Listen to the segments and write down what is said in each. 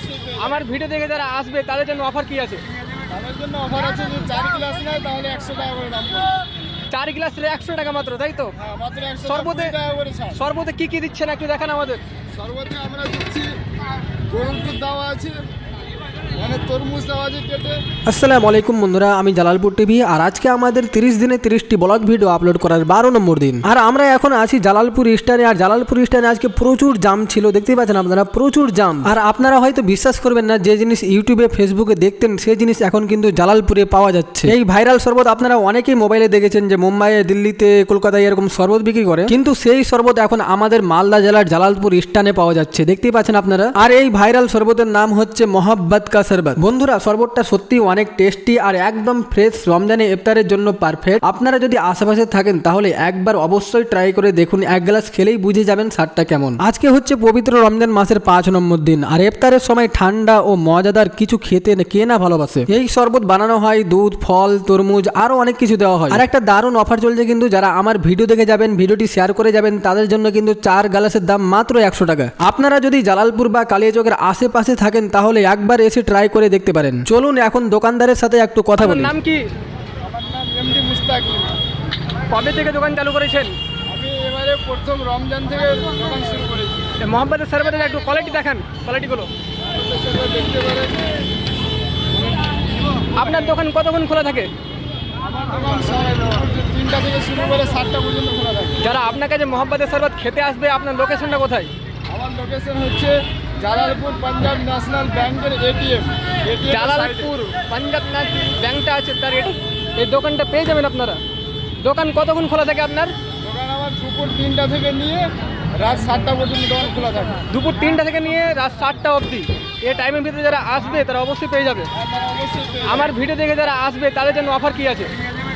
অবশ্যই পেয়ে যাবে। আমার ভিডিও দেখে যারা আসবে তাদের জন্য অফার কি আছে? তাদের জন্য অফার আছে, যদি 4 গ্লাস নেয় তাহলে 100 টাকা করে দাম পড়বে। 4 গ্লাস 100 টাকা মাত্র, তাই তো? হ্যাঁ, মাত্র 100 সর্বতে টাকা করে ছাড়। সর্বতে কি কি দিচ্ছেন একটু দেখান আমাদের। সর্বত্র আমরা দিচ্ছি গরুর দুধ দেওয়া আছে, মানে তরমুজ দেওয়া আছে কেটে। আসসালামু আলাইকুম বন্ধুরা, আমি জালালপুর টিভি। আর আজকে আমাদের 30 দিনে 30টি ব্লগ ভিডিও আপলোড করার 12 নম্বর দিন। আর আমরা এখন আছি জালালপুর স্ট্যান্ডে। আর জালালপুর স্ট্যান্ডে আজকে প্রচুর জাম ছিল, দেখতেই পাচ্ছেন আপনারা, প্রচুর জাম। আর আপনারা হয়তো বিশ্বাস করবেন না, যে জিনিস ইউটিউবে ফেসবুকে দেখতেন সেই জিনিস এখন কিন্তু জালালপুরে পাওয়া যাচ্ছে। এই ভাইরাল শরবত আপনারা অনেকেই মোবাইলে দেখেছেন যে মুম্বাইয়ে, দিল্লিতে, কলকাতায় এরকম শরবত বিক্রি করে, কিন্তু সেই শরবত এখন আমাদের মালদা জেলার জালালপুর স্ট্যান্ডে পাওয়া যাচ্ছে, দেখতেই পাচ্ছেন আপনারা। আর এই ভাইরাল শরবতের নাম হচ্ছে মোহাব্বত কা শরবত। বন্ধুরা, শরবতটা সত্যি অনেক টেস্টি আর একদম ফ্রেশ, রমজানে ইফতারের জন্য পারফেক্ট। আপনারা যদি আশেপাশে থাকেন তাহলে একবার অবশ্যই ট্রাই করে দেখুন, এক গ্লাস খেলেই বুঝে যাবেন স্বাদটা কেমন। আজকে হচ্ছে পবিত্র রমজান মাসের 5 নম্বর দিন। আর ইফতারের সময় ঠান্ডা ও মজাদার কিছু খেতে কে না ভালোবাসে। এই শরবত বানানো হয় দুধ, ফল, তরমুজ আরো অনেক কিছু দেওয়া হয়। আর একটা দারুণ অফার চলছে কিন্তু, যারা আমার ভিডিও দেখে যাবেন, ভিডিওটি শেয়ার করে যাবেন, তাদের জন্য কিন্তু 4 গ্লাসের দাম মাত্র 100 টাকা। আপনারা যদি জালালপুর বা কালিয়াচকের আশেপাশে থাকেন তাহলে একবার এসে ট্রাই করে দেখতে পারেন। চলুন এখন দোকানদারের সাথে একটু কথা বলি। আপনার নাম কি? আমার নাম এমডি মুস্তাকিম। কবে থেকে দোকান চালু করেছেন? আমি এবারে প্রথম রমজান থেকে দোকান শুরু করেছি। মোহাম্মদের শরবতের একটু কোয়ালিটি দেখান, কোয়ালিটিগুলো। সেটা দেখতে পারেন। আপনার দোকান কতক্ষণ খোলা থাকে? আমার দোকান 3টা থেকে শুরু করে 7টা পর্যন্ত খোলা থাকে। যারা আপনার কাছে মোহাম্মদের শরবত খেতে আসবে, আপনার লোকেশনটা কোথায়? আমার লোকেশন হচ্ছে জালালপুর পাঞ্জাব ন্যাশনাল ব্যাংকের এটিএম। জালালপুর পাঞ্জাব ন্যাশনাল ব্যাংকটা আছে, তার এই দোকানটা পেয়ে যাবেন আপনারা। দোকান কতক্ষণ খোলা থাকে আপনার? দোকান আমার দুপুর 3টা থেকে নিয়ে রাত 7টা পর্যন্ত দোকান খোলা থাকে। দুপুর 3টা থেকে নিয়ে রাত 7টা অবধি। এই টাইমের ভিতরে যারা আসবে তারা অবশ্যই পেয়ে যাবে। আপনারা অবশ্যই পেয়ে যাবেন। আমার ভিডিও দেখে যারা আসবে তাদের জন্য অফার কি আছে?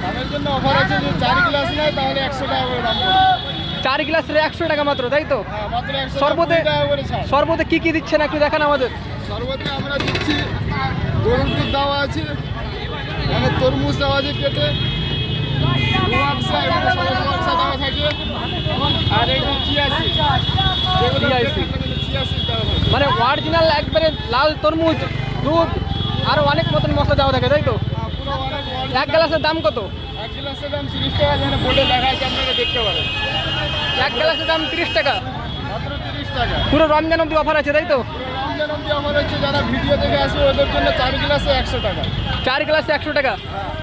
তাদের জন্য অফার আছে, যদি 4 গ্লাস নেয় তাহলে 100 টাকা করে দাম পড়বে। 4 গ্লাস 100 টাকা মাত্র, তাই তো? হ্যাঁ, মাত্র 100 সর্বতে টাকা করে ছাড়। সর্বতে কি কি দিচ্ছেন একটু দেখান আমাদের। সর্বত্র আমরা দিচ্ছি গরুর দুধ দেওয়া আছে, মানে তরমুজ দেওয়া আছে কেটে, রুয়াবসা এবং রুয়াবসা দেওয়া থাকে, আর এই চিয়া সিড, যেগুলো চিয়া সিড। চিয়া সিড দেওয়া থাকে। মানে অরিজিনাল একবারে লাল তরমুজ, দুধ আরও অনেক মতন মশলা দেওয়া থাকে, তাই তো? পুরো অনেক এক গ্লাসের দাম কত? 1 গ্লাসের দাম 30 টাকা, যেখানে বোর্ডে লেখা আছে আপনারা দেখতে পারেন। এক গ্লাসের দাম 30 টাকা। মাত্র 30 টাকা। পুরো রমজান অবধি অফার আছে, তাই তো? পুরো রমজান অবধি আমার হচ্ছে, যারা ভিডিও দেখে আসবে ওদের জন্য 4 গ্লাসে 100 টাকা। 4 গ্লাসে 100 টাকা।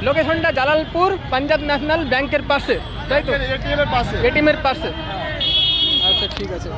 লোকেশনটা জালালপুর পাঞ্জাব ন্যাশনাল ব্যাংকের পাশে, তাই তো? এটিএম এর পাশে। এটিএমের পাশে। আচ্ছা, ঠিক আছে।